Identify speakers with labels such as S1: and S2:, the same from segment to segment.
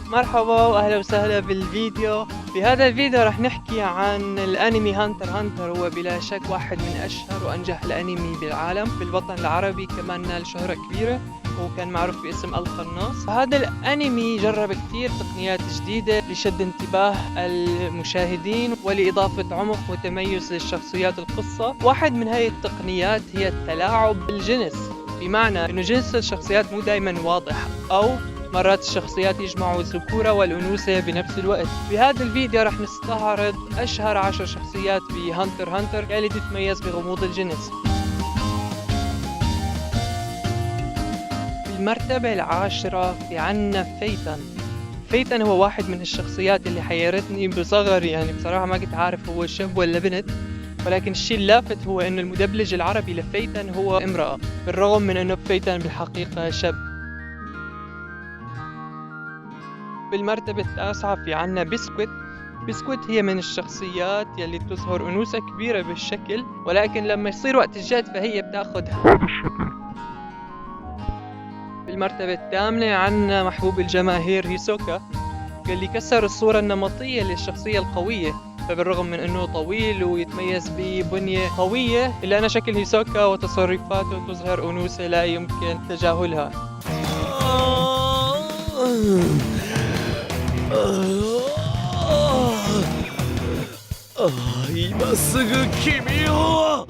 S1: مرحبا واهلا وسهلا بالفيديو. في هذا الفيديو رح نحكي عن الانمي هانتر هانتر. هو بلا شك واحد من اشهر وانجح الانمي بالعالم، بالوطن العربي كمان نال شهرة كبيرة وكان معروف باسم القناص. هذا الانمي جرب كثير تقنيات جديدة لشد انتباه المشاهدين ولإضافة عمق وتميز للشخصيات القصة. واحد من هاي التقنيات هي التلاعب بالجنس، بمعنى انه جنس الشخصيات مو دايما واضح، او مرات الشخصيات يجمعوا الذكورة والأنوثة بنفس الوقت. بهذا الفيديو رح نستعرض أشهر 10 شخصيات بهانتر هانتر يلي تتميز بغموض الجنس. بالمرتبة العاشرة في عنا فيتن. فيتن هو واحد من الشخصيات اللي حيرتني بصغري، يعني بصراحة ما كنت عارف هو شاب ولا بنت، ولكن الشيء اللافت هو انه المدبلج العربي لفيتن هو امرأة، بالرغم من انه فيتن بالحقيقة شاب. بالمرتبة التاسعة في عنا بسكوت. بسكوت هي من الشخصيات يلي تظهر أنوثة كبيرة بالشكل، ولكن لما يصير وقت الجد فهي بتاخد هذا الشكل. بالمرتبة الثامنة عنا محبوب الجماهير هيسوكا، يلي كسر الصورة النمطية للشخصية القوية. فبالرغم من انه طويل ويتميز ببنية قوية، الا ان شكل هيسوكا وتصرفاته تظهر أنوثة لا يمكن تجاهلها.
S2: 今すぐ君を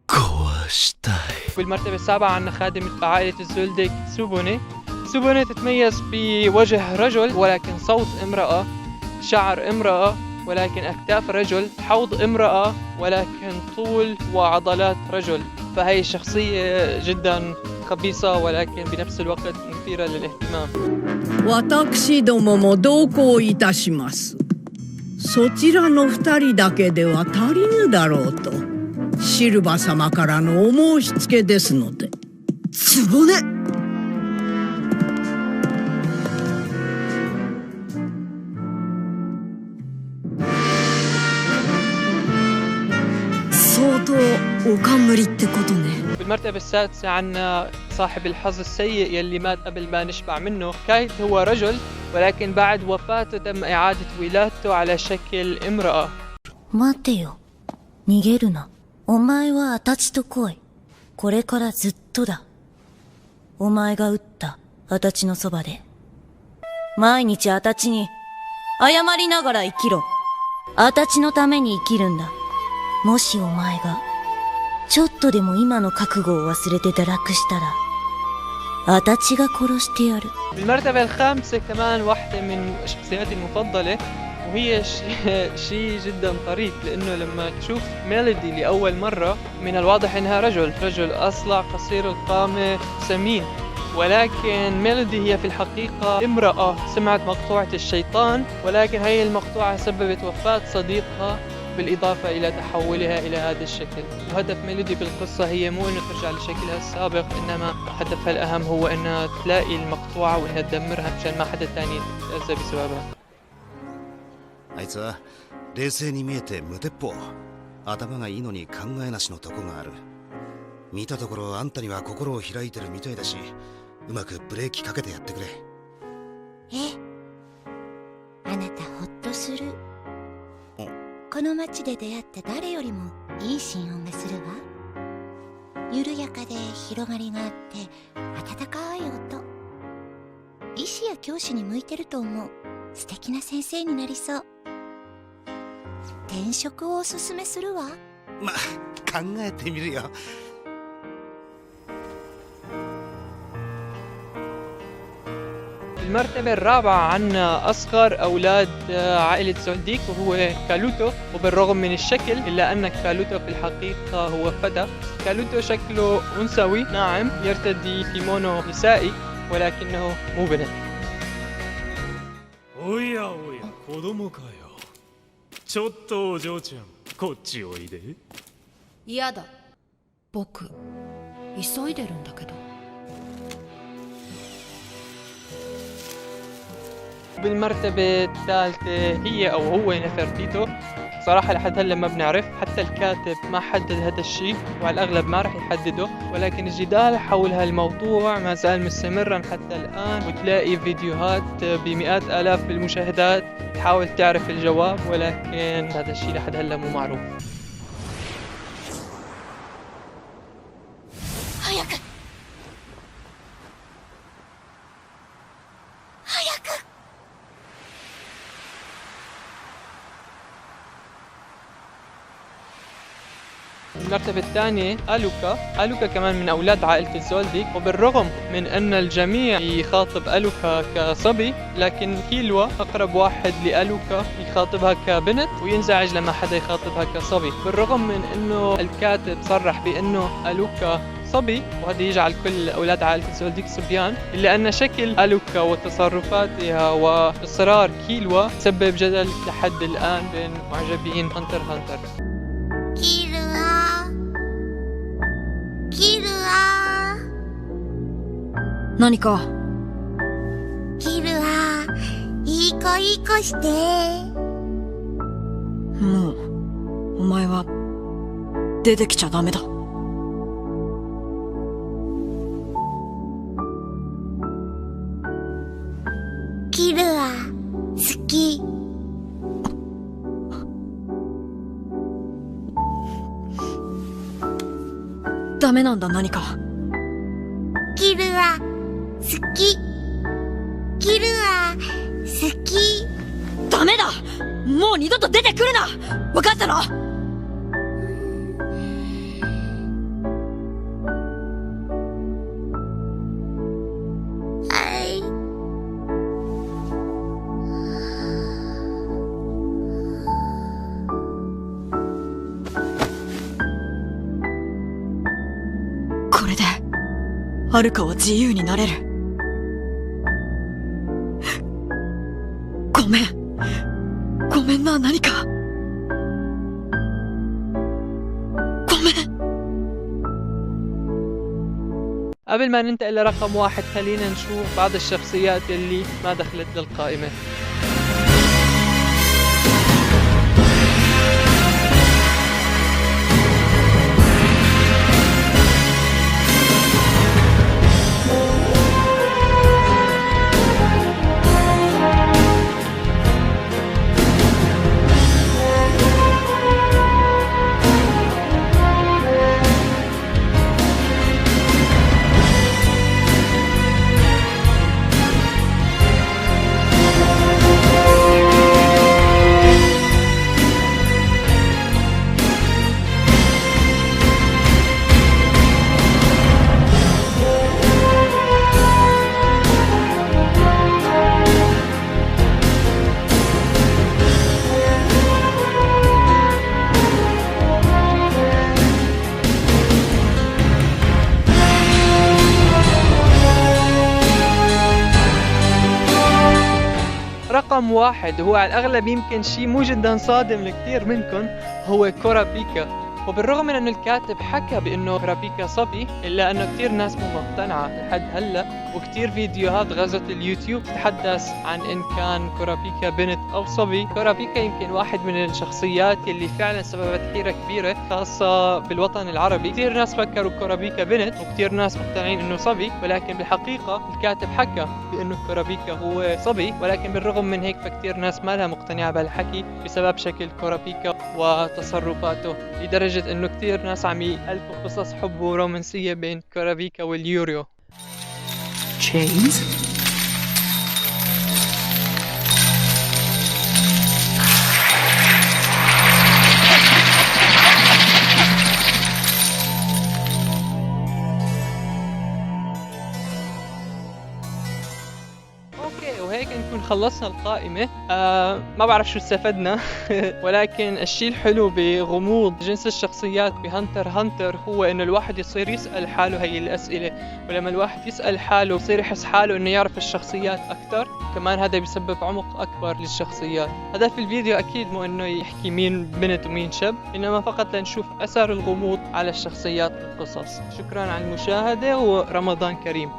S2: 壊したい.
S1: بالمرتبة السابعة عنا خادمة عائلة الزولديك سوبوني. سوبوني تتميز بوجه رجل ولكن صوت امرأة، شعر امرأة ولكن أكتاف رجل، حوض امرأة ولكن طول وعضلات رجل. فهي شخصية جدا خبيثة ولكن بنفس الوقت مثيرة للاهتمام.
S3: 私どもも同行いたします。そちらの2人だけでは足りぬだろうとシルバ様からのお申し付けですので。つぼね。相当お冠ってことね。
S1: بالمرتبة السادسة عنا صاحب الحظ السيء يلي مات قبل ما نشبع منه. كايت هو رجل ولكن بعد وفاته تم إعادة ولادته على شكل امرأة.
S4: 待てよ。逃げるな。お前はあたちと来い。これからずっとだ。お前が撃ったあたちのそばで。毎日あたちに謝りながら生きろ。あたちのために生きるんだ。もしお前がちょっとでも今の覚悟を忘れて堕落したら、あたちが殺してやる。
S1: بالمرتبة الخامسة كمان واحدة من شخصياتي المفضلة، وهي شيء جدا طريف، لأنه لما تشوف ميلودي لأول مرة من الواضح إنها رجل أصلع قصير القامة سمين، ولكن ميلودي هي في الحقيقة امرأة سمعت مقطوعة الشيطان، ولكن هي المقطوعة سببت وفاة صديقها بالإضافة إلى تحولها إلى هذا الشكل. وهدف ميلودي بالقصة هي مو إنه ترجع لشكلها السابق، إنما هدفها الأهم هو إنها تلاقي المقطوعة وإنها تدمرها مشان ما حدا تاني يتأذى بسببها.
S2: あいつは冷静に見えて無鉄砲。頭がいいのに考えなしのとこがある。見たところあんたには心を開いてるみたいだし、うまくブレーキかけてやってくれ。
S4: え、あなたほっとする。この街で出会った誰よりもいい心音がするわ。緩やかで広がりがあって温かい音。医師や教師に向いてると思う。素敵な先生になりそう。転職をおすすめするわ。
S2: ま、考えてみるよ。
S1: المرتبة الرابعة عنا أصغر أولاد عائلة زولديك وهو كالوتو. وبالرغم من الشكل إلا أن كالوتو في الحقيقة هو فتى. كالوتو شكله أنثوي ناعم يرتدي كيمونو نسائي ولكنه مو بنت.
S5: おやおや子供かよ。ちょっとお嬢ちゃんこっちおいで。
S6: 嫌だ。僕急いでるんだけど。
S1: بالمرتبة الثالثة هي أو هو نفرتيتو. صراحة لحد هلا ما بنعرف، حتى الكاتب ما حدد هذا الشيء وعلى الأغلب ما رح يحدده، ولكن الجدال حول هالموضوع ما زال مستمرا حتى الآن، وتلاقي فيديوهات بمئات آلاف المشاهدات تحاول تعرف الجواب، ولكن هذا الشيء لحد هلا مو معروف.
S4: 早く早く
S1: المرتبة الثانية ألوكا كمان من أولاد عائلة الزولديك، وبالرغم من أن الجميع يخاطب ألوكا كصبي، لكن كيلوا أقرب واحد لألوكا يخاطبها كبنت وينزعج لما حدا يخاطبها كصبي، بالرغم من أنه الكاتب صرح بأنه ألوكا صبي، وهذا يجعل كل أولاد عائلة الزولديك صبيان، إلا أن شكل ألوكا وتصرفاتها وإصرار كيلوا سبب جدل لحد الآن بين معجبين هانتر هانتر.
S4: キルアキルア何かキルアいい子いい子してもうお前は出てきちゃダメだキルア好きダメなんだ何かキルア好きキルア好きダメだもう二度と出てくるな分かったのはいこれでアルカは自由になれるごめんごめんな何かごめん
S1: قبل ما ننتقل لرقم واحد خلينا نشوف بعض الشخصيات اللي ما دخلت للقائمة. رقم واحد هو على الأغلب يمكن شيء مو جدا صادم لكثير منكم، هو كورابيكا. وبالرغم من أن الكاتب حكى بأنه كورابيكا صبي، إلا أنه كثير ناس مو مقتنعة لحد هلا، وكثير فيديوهات غزت اليوتيوب تتحدث عن إن كان كورابيكا بنت أو صبي. كورابيكا يمكن واحد من الشخصيات اللي فعلا سببت حيرة كبيرة خاصة بالوطن العربي. كثير ناس فكروا كورابيكا بنت وكثير ناس مقتنعين إنه صبي، ولكن بالحقيقة الكاتب حكى بأنه كورابيكا هو صبي، ولكن بالرغم من هيك فكثير ناس ما لها مقتنعة بهالحكي بسبب شكل كورابيكا وتصرفاته، لدرجة إنه كثير ناس عم يألفوا قصص حب ورومانسية بين كورابيكا واليوريو.
S3: Chains?
S1: اوكي، وهيك نكون خلصنا القائمة. ما بعرف شو استفدنا ولكن الشيء الحلو بغموض جنس الشخصيات بهانتر هانتر هو انه الواحد يصير يسأل حاله هي الأسئلة، ولما الواحد يسأل حاله يصير يحس حاله انه يعرف الشخصيات اكثر، كمان هذا بيسبب عمق اكبر للشخصيات. هدف الفيديو اكيد مو انه يحكي مين بنت ومين شاب، انما فقط لنشوف اثر الغموض على الشخصيات والقصص. شكرا على المشاهدة ورمضان كريم.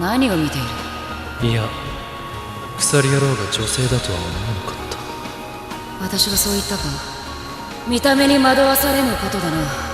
S6: 何を見ている？
S7: いや、鎖野郎が女性だとは思わなかった。
S6: 私はそう言ったか？見た目に惑わされぬことだな。